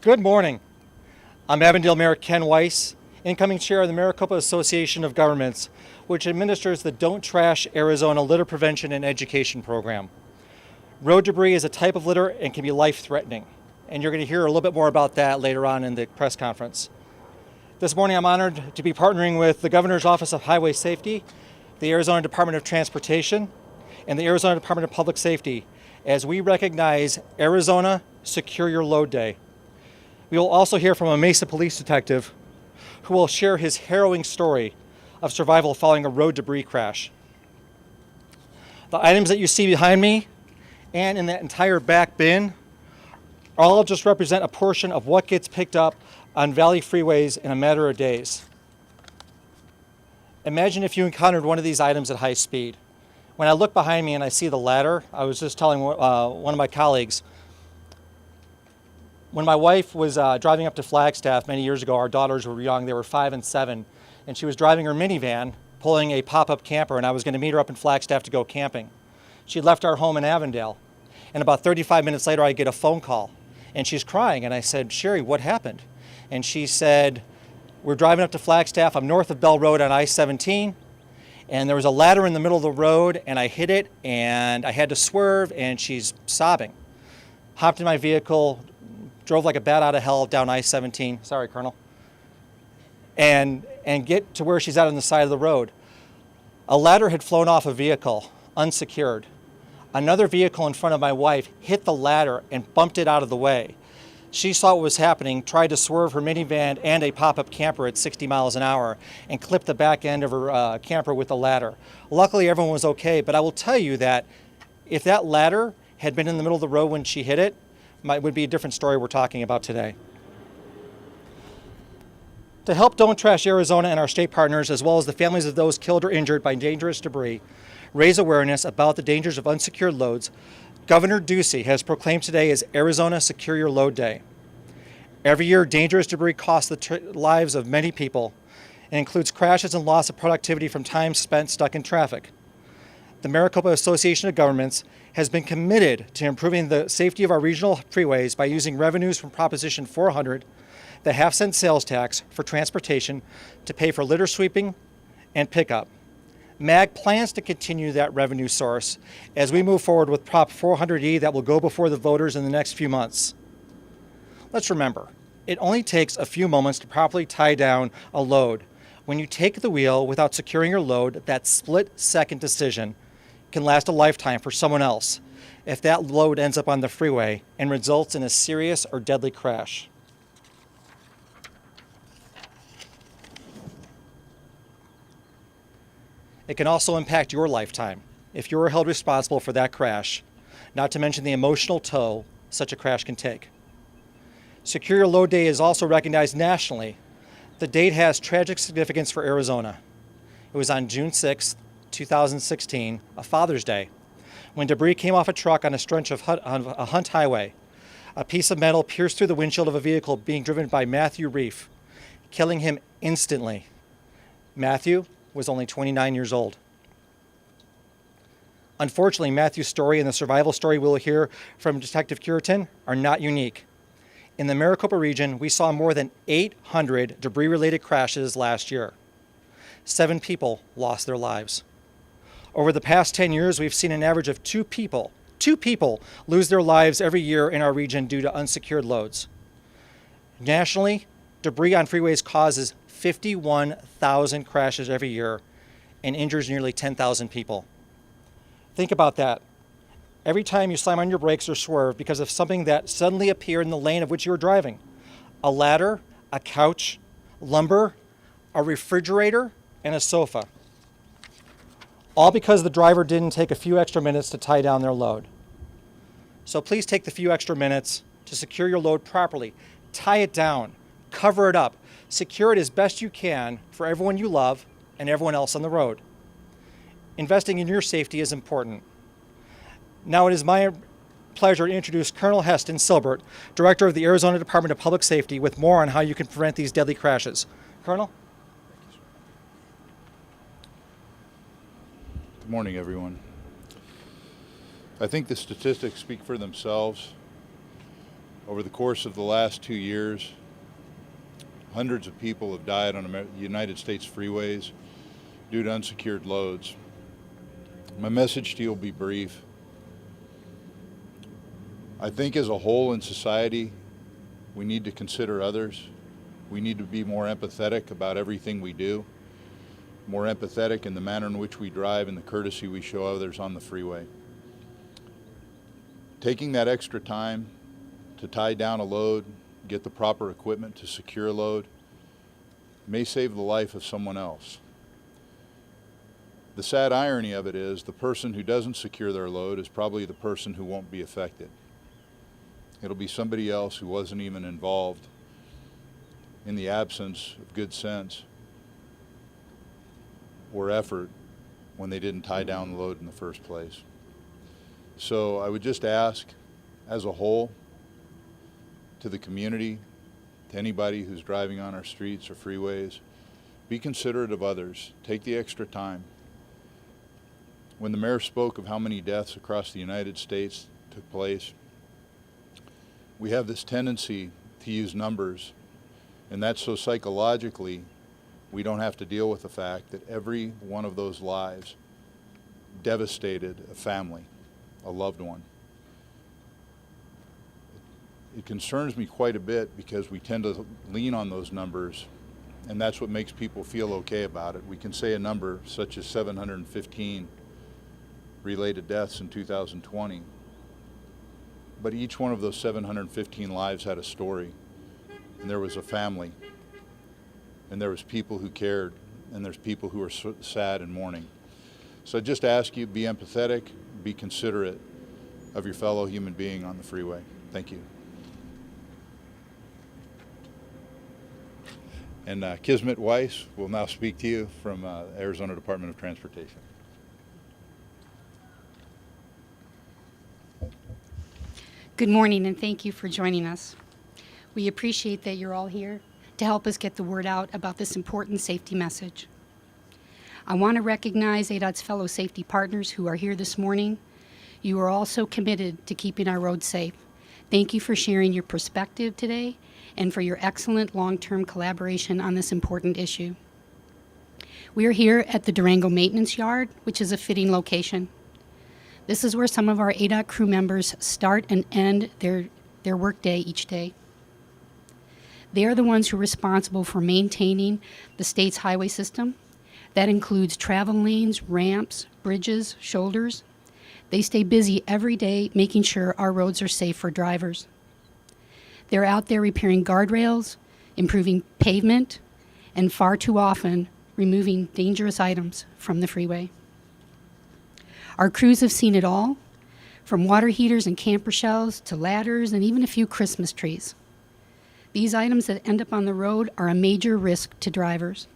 Good morning. I'm Avondale Mayor Ken Weiss, incoming chair of the Maricopa Association of Governments, which administers the Don't Trash Arizona Litter Prevention and Education Program. Road debris is a type of litter and can be life-threatening, and you're going to hear a little bit more about that later on in the press conference. This morning I'm honored to be partnering with the Governor's Office of Highway Safety, the Arizona Department of Transportation, and the Arizona Department of Public Safety as we recognize Arizona Secure Your Load Day. We will also hear from a Mesa police detective who will share his harrowing story of survival following a road debris crash. The items that you see behind me and in that entire back bin all just represent a portion of what gets picked up on Valley freeways in a matter of days. Imagine if you encountered one of these items at high speed. When I look behind me and I see the ladder, I was just telling one of my colleagues, when my wife was driving up to Flagstaff many years ago, our daughters were young, they were 5 and 7, and she was driving her minivan, pulling a pop-up camper, and I was going to meet her up in Flagstaff to go camping. She left our home in Avondale, and about 35 minutes later I get a phone call, and she's crying, and I said, "Sherry, what happened?" And she said, "We're driving up to Flagstaff, I'm north of Bell Road on I-17, and there was a ladder in the middle of the road, and I hit it, and I had to swerve," and she's sobbing. Hopped in my vehicle, drove like a bat out of hell down I-17, sorry, Colonel, and get to where she's at on the side of the road. A ladder had flown off a vehicle, unsecured. Another vehicle in front of my wife hit the ladder and bumped it out of the way. She saw what was happening, tried to swerve her minivan and a pop-up camper at 60 miles an hour and clipped the back end of her camper with the ladder. Luckily, everyone was okay, but I will tell you that if that ladder had been in the middle of the road when she hit it, would be a different story we're talking about today. To help Don't Trash Arizona and our state partners, as well as the families of those killed or injured by dangerous debris, raise awareness about the dangers of unsecured loads, Governor Ducey has proclaimed today as Arizona Secure Your Load Day. Every year, dangerous debris costs the lives of many people and includes crashes and loss of productivity from time spent stuck in traffic. The Maricopa Association of Governments has been committed to improving the safety of our regional freeways by using revenues from Proposition 400, the half-cent sales tax for transportation, to pay for litter sweeping and pickup. MAG plans to continue that revenue source as we move forward with Prop 400E that will go before the voters in the next few months. Let's remember, it only takes a few moments to properly tie down a load. When you take the wheel without securing your load, that split-second decision can last a lifetime for someone else if that load ends up on the freeway and results in a serious or deadly crash. It can also impact your lifetime if you are held responsible for that crash, not to mention the emotional toll such a crash can take. Secure Your Load Day is also recognized nationally. The date has tragic significance for Arizona. It was on June 6th, 2016, a Father's Day, when debris came off a truck on a stretch of a Hunt highway. A piece of metal pierced through the windshield of a vehicle being driven by Matthew Reef, killing him instantly. Matthew was only 29 years old. Unfortunately, Matthew's story and the survival story we'll hear from Detective Curitin are not unique. In the Maricopa region, we saw more than 800 debris-related crashes last year. 7 people lost their lives. Over the past 10 years, we've seen an average of two people lose their lives every year in our region due to unsecured loads. Nationally, debris on freeways causes 51,000 crashes every year and injures nearly 10,000 people. Think about that. Every time you slam on your brakes or swerve because of something that suddenly appeared in the lane of which you were driving, a ladder, a couch, lumber, a refrigerator, and a sofa. All because the driver didn't take a few extra minutes to tie down their load. So please take the few extra minutes to secure your load properly. Tie it down, cover it up, secure it as best you can for everyone you love and everyone else on the road. Investing in your safety is important. Now it is my pleasure to introduce Colonel Heston Silbert, Director of the Arizona Department of Public Safety, with more on how you can prevent these deadly crashes. Colonel? Good morning, everyone. I think the statistics speak for themselves. Over the course of the last 2 years, hundreds of people have died on United States freeways due to unsecured loads. My message to you will be brief. I think as a whole in society, we need to consider others. We need to be more empathetic about everything we do, more empathetic in the manner in which we drive and the courtesy we show others on the freeway. Taking that extra time to tie down a load, get the proper equipment to secure a load, may save the life of someone else. The sad irony of it is the person who doesn't secure their load is probably the person who won't be affected. It'll be somebody else who wasn't even involved in the absence of good sense or effort when they didn't tie down the load in the first place. So I would just ask, as a whole, to the community, to anybody who's driving on our streets or freeways, be considerate of others. Take the extra time. When the mayor spoke of how many deaths across the United States took place, we have this tendency to use numbers, and that's so psychologically we don't have to deal with the fact that every one of those lives devastated a family, a loved one. It concerns me quite a bit because we tend to lean on those numbers, and that's what makes people feel okay about it. We can say a number such as 715 related deaths in 2020, but each one of those 715 lives had a story, and there was a family, and there was people who cared, and there's people who are sad and mourning. So I just ask you, be empathetic, be considerate of your fellow human being on the freeway. Thank you. And Kismet Weiss will now speak to you from Arizona Department of Transportation. Good morning, and thank you for joining us. We appreciate that you're all here to help us get the word out about this important safety message. I want to recognize ADOT's fellow safety partners who are here this morning. You are also committed to keeping our roads safe. Thank you for sharing your perspective today and for your excellent long-term collaboration on this important issue. We are here at the Durango Maintenance Yard, which is a fitting location. This is where some of our ADOT crew members start and end their workday each day. They are the ones who are responsible for maintaining the state's highway system. That includes travel lanes, ramps, bridges, shoulders. They stay busy every day making sure our roads are safe for drivers. They're out there repairing guardrails, improving pavement, and far too often removing dangerous items from the freeway. Our crews have seen it all, from water heaters and camper shells to ladders and even a few Christmas trees. These items that end up on the road are a major risk to drivers.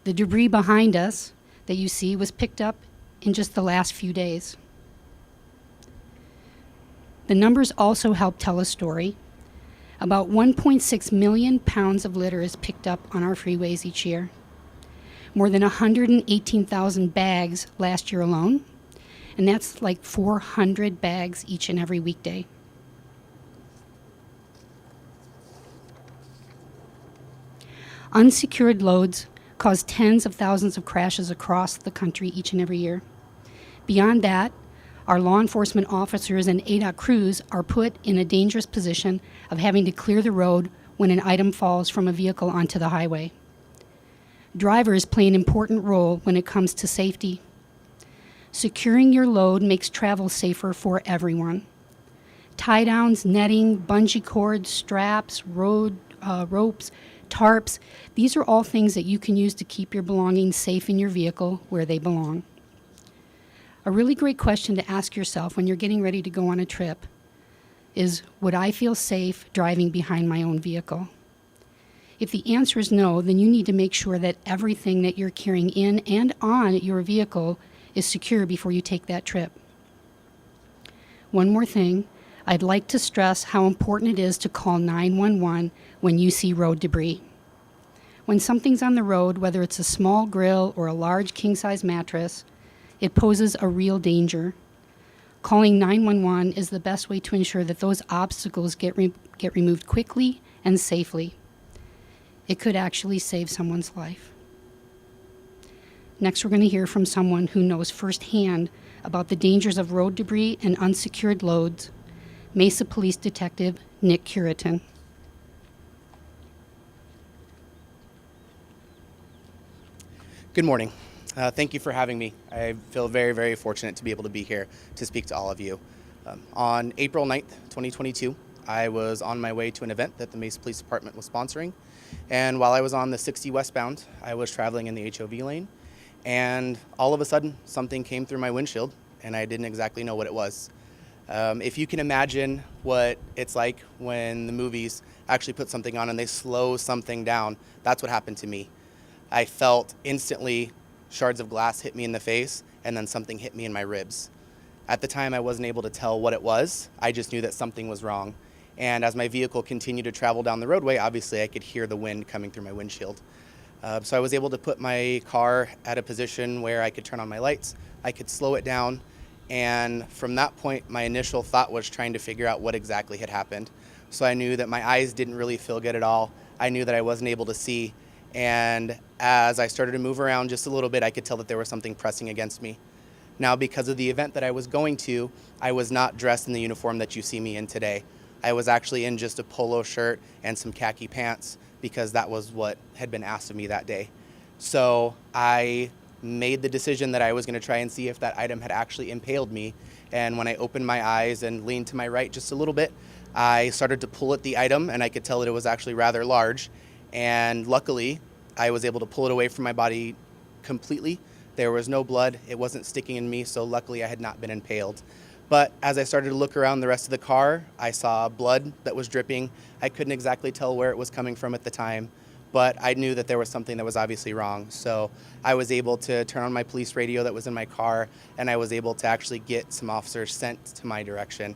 The debris behind us that you see was picked up in just the last few days. The numbers also help tell a story. About 1.6 million pounds of litter is picked up on our freeways each year. More than 118,000 bags last year alone, and that's like 400 bags each and every weekday. Unsecured loads cause tens of thousands of crashes across the country each and every year. Beyond that, our law enforcement officers and ADOT crews are put in a dangerous position of having to clear the road when an item falls from a vehicle onto the highway. Drivers play an important role when it comes to safety. Securing your load makes travel safer for everyone. Tie-downs, netting, bungee cords, straps, ropes, tarps, these are all things that you can use to keep your belongings safe in your vehicle where they belong. A really great question to ask yourself when you're getting ready to go on a trip is, would I feel safe driving behind my own vehicle? If the answer is no, then you need to make sure that everything that you're carrying in and on your vehicle is secure before you take that trip. One more thing, I'd like to stress how important it is to call 911 when you see road debris. When something's on the road, whether it's a small grill or a large king-size mattress, it poses a real danger. Calling 911 is the best way to ensure that those obstacles get removed quickly and safely. It could actually save someone's life. Next, we're going to hear from someone who knows firsthand about the dangers of road debris and unsecured loads, Mesa Police Detective Nick Curitan. Good morning. Thank you for having me. I feel very, very fortunate to be able to be here to speak to all of you. On April 9th, 2022, I was on my way to an event that the Mesa Police Department was sponsoring. And while I was on the 60 westbound, I was traveling in the HOV lane. And all of a sudden, something came through my windshield, and I didn't exactly know what it was. If you can imagine what it's like when the movies actually put something on and they slow something down, that's what happened to me. I felt instantly shards of glass hit me in the face, and then something hit me in my ribs. At the time, I wasn't able to tell what it was. I just knew that something was wrong. And as my vehicle continued to travel down the roadway, obviously I could hear the wind coming through my windshield. So I was able to put my car at a position where I could turn on my lights, I could slow it down, and from that point, my initial thought was trying to figure out what exactly had happened. So I knew that my eyes didn't really feel good at all. I knew that I wasn't able to see. And as I started to move around just a little bit, I could tell that there was something pressing against me. Now, because of the event that I was going to, I was not dressed in the uniform that you see me in today. I was actually in just a polo shirt and some khaki pants because that was what had been asked of me that day. So I made the decision that I was going to try and see if that item had actually impaled me. And when I opened my eyes and leaned to my right just a little bit, I started to pull at the item, and I could tell that it was actually rather large. And luckily, I was able to pull it away from my body completely. There was no blood. It wasn't sticking in me, so luckily I had not been impaled. But as I started to look around the rest of the car, I saw blood that was dripping. I couldn't exactly tell where it was coming from at the time, but I knew that there was something that was obviously wrong. So I was able to turn on my police radio that was in my car, and I was able to actually get some officers sent to my direction.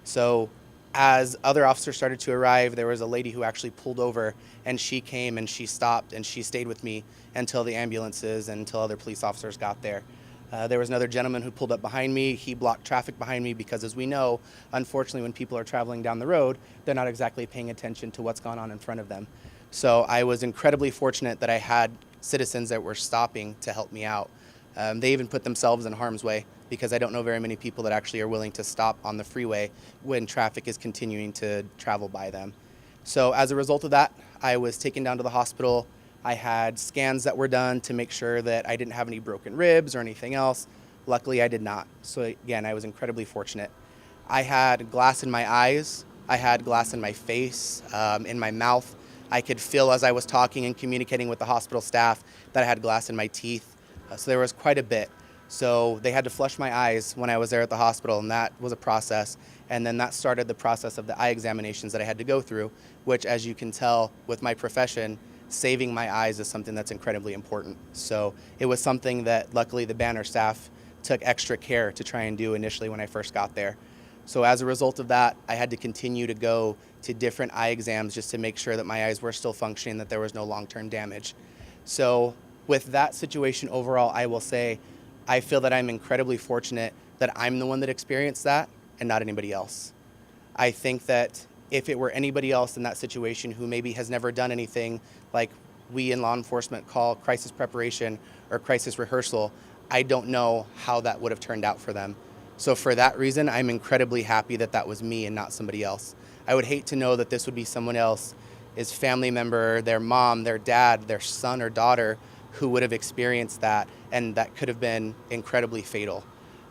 So as other officers started to arrive, there was a lady who actually pulled over, and she came and she stopped and she stayed with me until the ambulances and until other police officers got there. There was another gentleman who pulled up behind me. He blocked traffic behind me because, as we know, unfortunately, when people are traveling down the road, they're not exactly paying attention to what's going on in front of them. So I was incredibly fortunate that I had citizens that were stopping to help me out. They even put themselves in harm's way because I don't know very many people that actually are willing to stop on the freeway when traffic is continuing to travel by them. So as a result of that, I was taken down to the hospital. I had scans that were done to make sure that I didn't have any broken ribs or anything else. Luckily, I did not. So again, I was incredibly fortunate. I had glass in my eyes. I had glass in my face, in my mouth. I could feel as I was talking and communicating with the hospital staff that I had glass in my teeth. So there was quite a bit. So they had to flush my eyes when I was there at the hospital, and that was a process. And then that started the process of the eye examinations that I had to go through, which, as you can tell with my profession, saving my eyes is something that's incredibly important. So it was something that luckily the Banner staff took extra care to try and do initially when I first got there. So as a result of that, I had to continue to go to different eye exams just to make sure that my eyes were still functioning, that there was no long-term damage. So with that situation overall, I will say I feel that I'm incredibly fortunate that I'm the one that experienced that and not anybody else. I think that if it were anybody else in that situation who maybe has never done anything like we in law enforcement call crisis preparation or crisis rehearsal, I don't know how that would have turned out for them. So for that reason, I'm incredibly happy that that was me and not somebody else. I would hate to know that this would be someone else, his family member, their mom, their dad, their son or daughter, who would have experienced that, and that could have been incredibly fatal.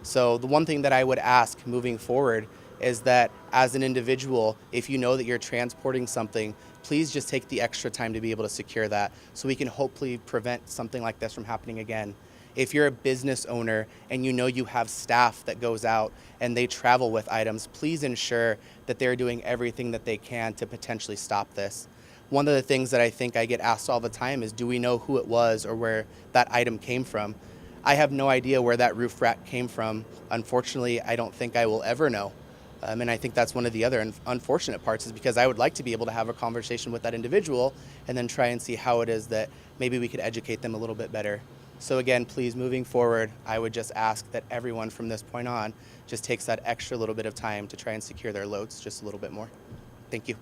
So the one thing that I would ask moving forward is that as an individual, if you know that you're transporting something, please just take the extra time to be able to secure that so we can hopefully prevent something like this from happening again. If you're a business owner and you know you have staff that goes out and they travel with items, please ensure that they're doing everything that they can to potentially stop this. One of the things that I think I get asked all the time is, do we know who it was or where that item came from? I have no idea where that roof rack came from. Unfortunately, I don't think I will ever know. And I think that's one of the other unfortunate parts, is because I would like to be able to have a conversation with that individual and then try and see how it is that maybe we could educate them a little bit better. So again, please, moving forward, I would just ask that everyone from this point on just takes that extra little bit of time to try and secure their loads just a little bit more. Thank you.